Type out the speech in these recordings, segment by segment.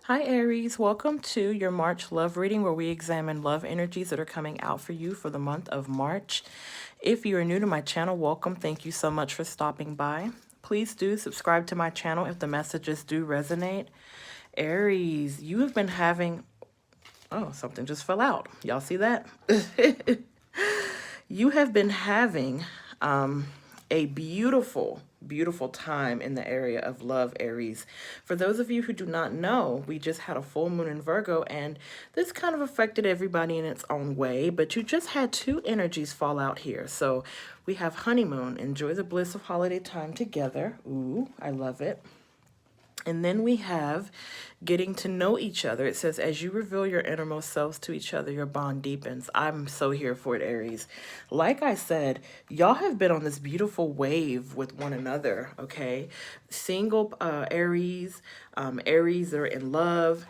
Hi, Aries. Welcome to your March love reading where we examine love energies that are coming out for you for the month of March. If you are new to my channel, welcome. Thank you so much for stopping by. Please do subscribe to my channel if the messages do resonate. Aries, you have been having, oh, something just fell out. Y'all see that? You have been having a beautiful time in the area of love, Aries. For those of you who do not know, we just had a full moon in Virgo, and this kind of affected everybody in its own way, but you just had two energies fall out here. So we have honeymoon, enjoy the bliss of holiday time together. Ooh, I love it. And then we have getting to know each other. It says, as you reveal your innermost selves to each other, your bond deepens. I'm so here for it, Aries. Like I said, y'all have been on this beautiful wave with one another, okay? Single Aries, Aries are in love,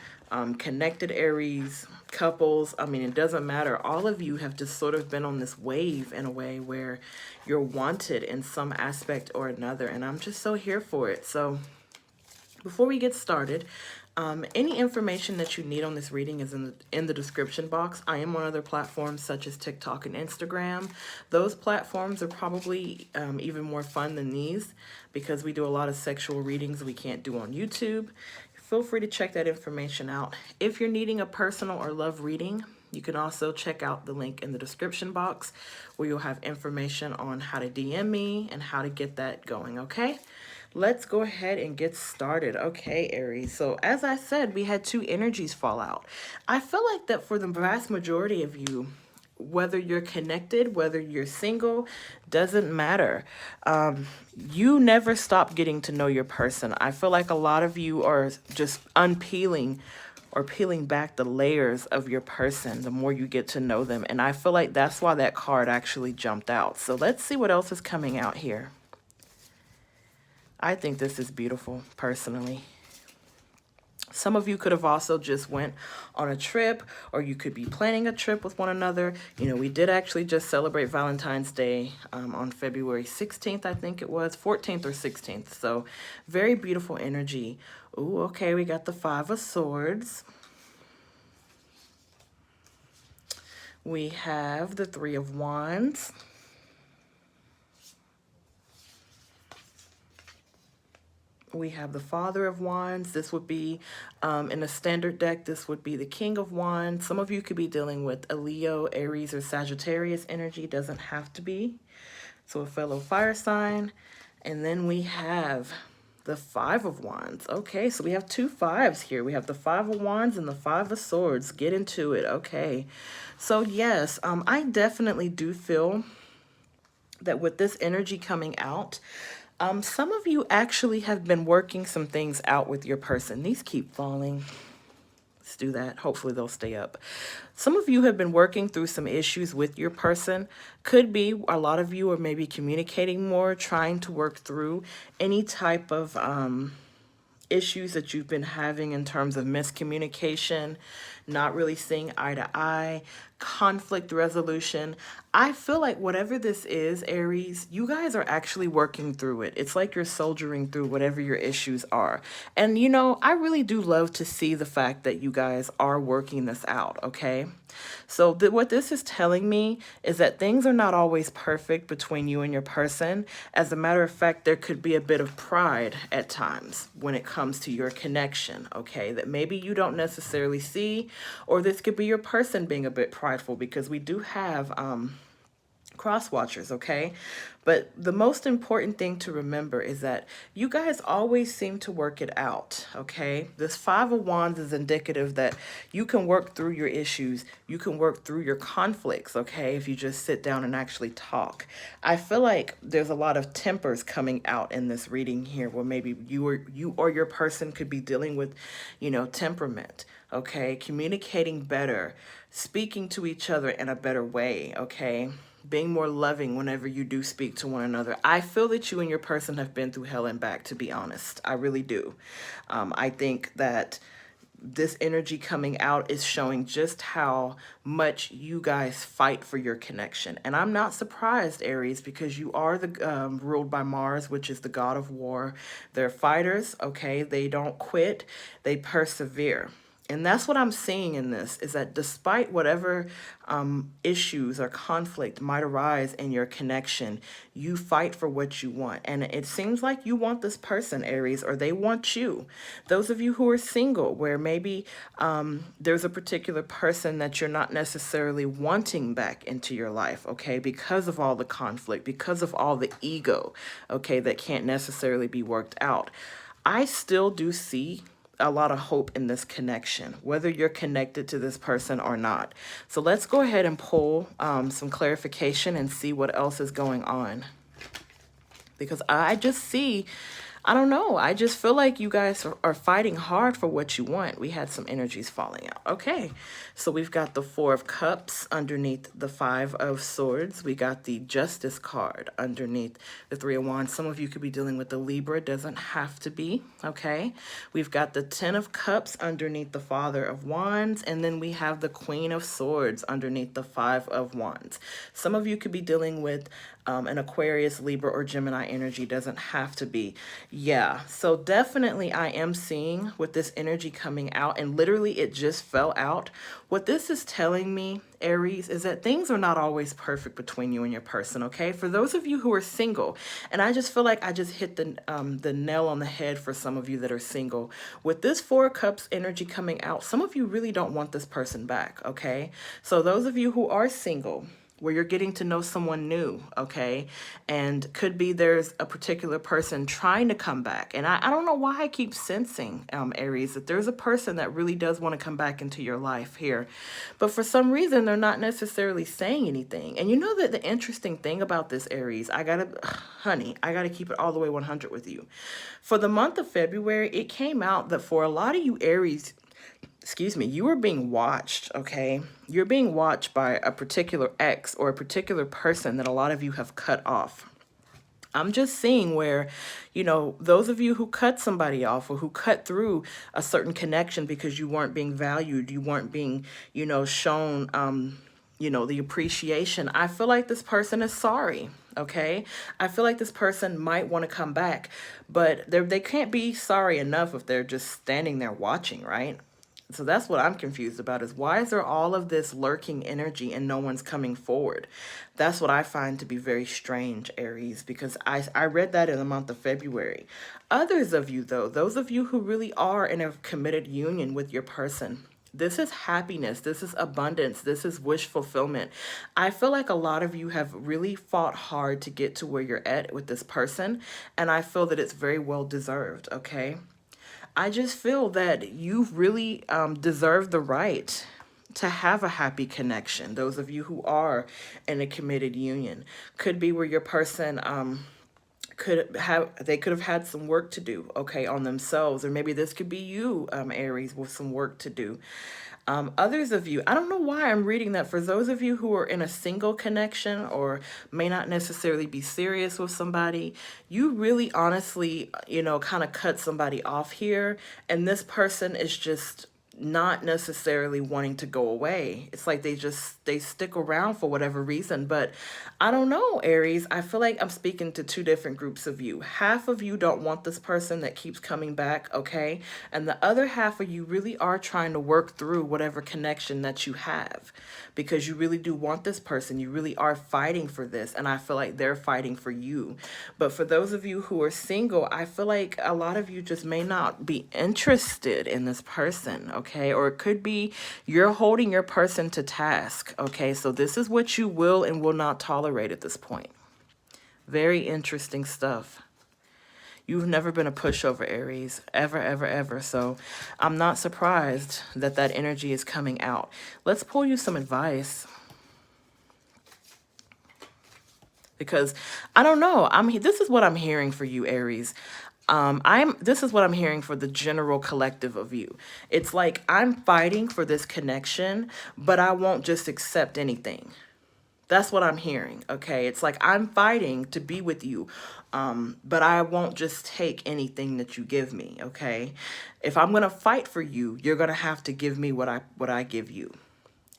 connected Aries, couples. I mean, it doesn't matter. All of you have just sort of been on this wave in a way where you're wanted in some aspect or another. And I'm just so here for it. So before we get started, any information that you need on this reading is in the description box. I am on other platforms such as TikTok and Instagram. Those platforms are probably even more fun than these because we do a lot of sexual readings we can't do on YouTube. Feel free to check that information out. If you're needing a personal or love reading, you can also check out the link in the description box where you'll have information on how to DM me and how to get that going, okay? Let's go ahead and get started. Okay, Aries. So as I said, we had two energies fall out. I feel like that for the vast majority of you, whether you're connected, whether you're single, doesn't matter. You never stop getting to know your person. I feel like a lot of you are just unpeeling or peeling back the layers of your person the more you get to know them. And I feel like that's why that card actually jumped out. So let's see what else is coming out here. I think this is beautiful, personally. Some of you could have also just went on a trip, or you could be planning a trip with one another. You know, we did actually just celebrate Valentine's Day on February 16th, I think it was, 14th or 16th. So very beautiful energy. Ooh, okay, we got the Five of Swords. We have the Three of Wands. We have the Father of Wands. This would be, in a standard deck, this would be the King of Wands. Some of you could be dealing with a Leo, Aries, or Sagittarius energy. Doesn't have to be. So a fellow fire sign. And then we have the Five of Wands. Okay, so we have two fives here. We have the Five of Wands and the Five of Swords. Get into it. Okay. So yes, I definitely do feel that with this energy coming out, some of you actually have been working some things out with your person. These keep falling. Let's do that. Hopefully they'll stay up. Some of you have been working through some issues with your person. Could be a lot of you are maybe communicating more, trying to work through any type of issues that you've been having in terms of miscommunication, not really seeing eye to eye, conflict resolution. I feel like whatever this is, Aries, you guys are actually working through it. It's like you're soldiering through whatever your issues are. And you know, I really do love to see the fact that you guys are working this out, okay? So what this is telling me is that things are not always perfect between you and your person. As a matter of fact, there could be a bit of pride at times when it comes to your connection, okay, that maybe you don't necessarily see, or this could be your person being a bit prideful because we do have cross watchers, okay? But the most important thing to remember is that you guys always seem to work it out, okay? This Five of Wands is indicative that you can work through your issues, you can work through your conflicts, okay, if you just sit down and actually talk. I feel like there's a lot of tempers coming out in this reading here where maybe you or your person could be dealing with, you know, temperament, okay? Communicating better, speaking to each other in a better way, okay? Being more loving whenever you do speak to one another. I feel that you and your person have been through hell and back, to be honest. I really do. I think that this energy coming out is showing just how much you guys fight for your connection. And I'm not surprised, Aries, because you are ruled by Mars, which is the god of war. They're fighters, okay? They don't quit, they persevere. And that's what I'm seeing in this, is that despite whatever issues or conflict might arise in your connection, you fight for what you want. And it seems like you want this person, Aries, or they want you. Those of you who are single, where maybe there's a particular person that you're not necessarily wanting back into your life, okay, because of all the conflict, because of all the ego, okay, that can't necessarily be worked out. I still do see a lot of hope in this connection, whether you're connected to this person or not. So let's go ahead and pull some clarification and see what else is going on. Because I just see, I don't know, I just feel like you guys are fighting hard for what you want. We had some energies falling out. Okay, so we've got the Four of Cups underneath the Five of Swords. We got the Justice card underneath the Three of Wands. Some of you could be dealing with the Libra, doesn't have to be, okay? We've got the Ten of Cups underneath the Father of Wands, and then we have the Queen of Swords underneath the Five of Wands. Some of you could be dealing with an Aquarius, Libra, or Gemini energy, doesn't have to be. Yeah, so definitely I am seeing with this energy coming out, and literally it just fell out. What this is telling me, Aries, is that things are not always perfect between you and your person, okay? For those of you who are single, and I just feel like I just hit the nail on the head for some of you that are single. With this Four of Cups energy coming out, some of you really don't want this person back, okay? So those of you who are single, where you're getting to know someone new, okay? And could be there's a particular person trying to come back. And I don't know why I keep sensing, Aries, that there's a person that really does want to come back into your life here. But for some reason, they're not necessarily saying anything. And you know that the interesting thing about this, Aries, honey, I gotta keep it all the way 100 with you. For the month of February, it came out that for a lot of you Aries, excuse me, you are being watched, okay? You're being watched by a particular ex or a particular person that a lot of you have cut off. I'm just seeing where, you know, those of you who cut somebody off or who cut through a certain connection because you weren't being valued, you weren't being, you know, shown, you know, the appreciation. I feel like this person is sorry, okay? I feel like this person might want to come back, but they can't be sorry enough if they're just standing there watching, right? So that's what I'm confused about, is why is there all of this lurking energy and no one's coming forward? That's what I find to be very strange, Aries, because I read that in the month of February. Others of you, though, those of you who really are in a committed union with your person, this is happiness, this is abundance, this is wish fulfillment. I feel like a lot of you have really fought hard to get to where you're at with this person, and I feel that it's very well deserved, okay? I just feel that you really deserve the right to have a happy connection. Those of you who are in a committed union, could be where your person could have had some work to do, okay, on themselves, or maybe this could be you, Aries, with some work to do. Others of you, I don't know why I'm reading that. For those of you who are in a single connection or may not necessarily be serious with somebody, you really honestly, you know, kind of cut somebody off here. And this person is just not necessarily wanting to go away. It's like they stick around for whatever reason. But I don't know, Aries, I feel like I'm speaking to two different groups of you. Half of you don't want this person that keeps coming back, okay? And the other half of you really are trying to work through whatever connection that you have, because you really do want this person. You really are fighting for this, and I feel like they're fighting for you. But for those of you who are single, I feel like a lot of you just may not be interested in this person, okay? Or it could be you're holding your person to task, okay? So this is what you will and will not tolerate at this point. Very interesting stuff. You've never been a pushover, Aries, ever, ever, ever. So I'm not surprised that that energy is coming out. Let's pull you some advice. Because I don't know, this is what I'm hearing for you, Aries. This is what I'm hearing for the general collective of you. It's like I'm fighting for this connection, but I won't just accept anything. That's what I'm hearing. Okay. It's like I'm fighting to be with you. But I won't just take anything that you give me. Okay. If I'm gonna fight for you, you're gonna have to give me what I give you.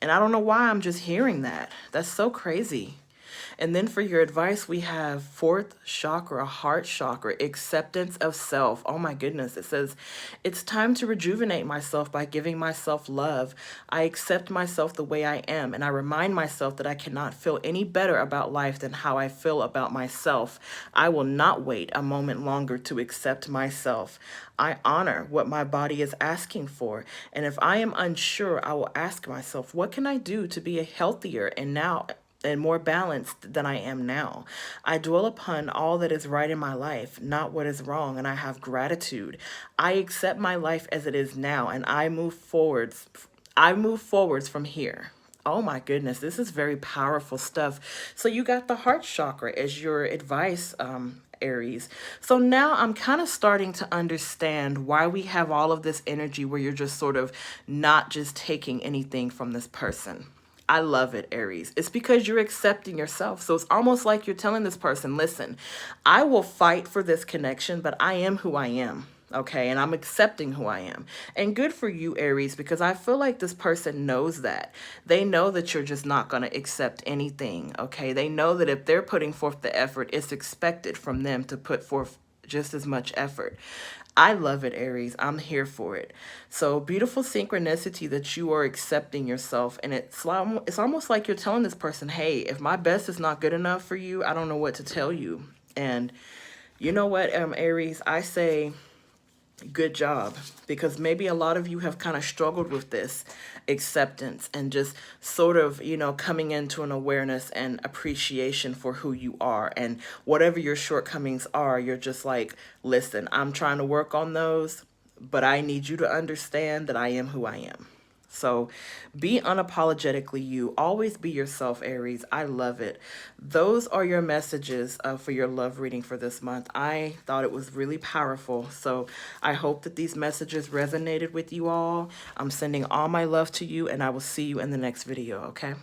And I don't know why I'm just hearing that. That's so crazy. And then for your advice, we have fourth chakra, heart chakra, acceptance of self. Oh my goodness. It says, it's time to rejuvenate myself by giving myself love. I accept myself the way I am, and I remind myself that I cannot feel any better about life than how I feel about myself. I will not wait a moment longer to accept myself. I honor what my body is asking for. And if I am unsure, I will ask myself, what can I do to be a healthier and more balanced than I am now? I dwell upon all that is right in my life, not what is wrong, and I have gratitude. I accept my life as it is now, and I move forwards. I move forwards from here. Oh my goodness, this is very powerful stuff. So you got the heart chakra as your advice, Aries. So now I'm kind of starting to understand why we have all of this energy where you're just sort of not just taking anything from this person. I love it, Aries. It's because you're accepting yourself. So it's almost like you're telling this person, listen, I will fight for this connection, but I am who I am. Okay. And I'm accepting who I am. And good for you, Aries, because I feel like this person knows that. They know that you're just not going to accept anything. Okay. They know that if they're putting forth the effort, it's expected from them to put forth just as much effort. I love it, Aries. I'm here for it. So beautiful synchronicity that you are accepting yourself. And it's almost like you're telling this person, hey, if my best is not good enough for you, I don't know what to tell you. And you know what, Aries, I say good job, because maybe a lot of you have kind of struggled with this acceptance and just sort of, coming into an awareness and appreciation for who you are, and whatever your shortcomings are, you're just like, listen, I'm trying to work on those, but I need you to understand that I am who I am. So be unapologetically you. Always be yourself, Aries. I love it. Those are your messages for your love reading for this month. I thought it was really powerful. So I hope that these messages resonated with you all. I'm sending all my love to you, and I will see you in the next video, okay?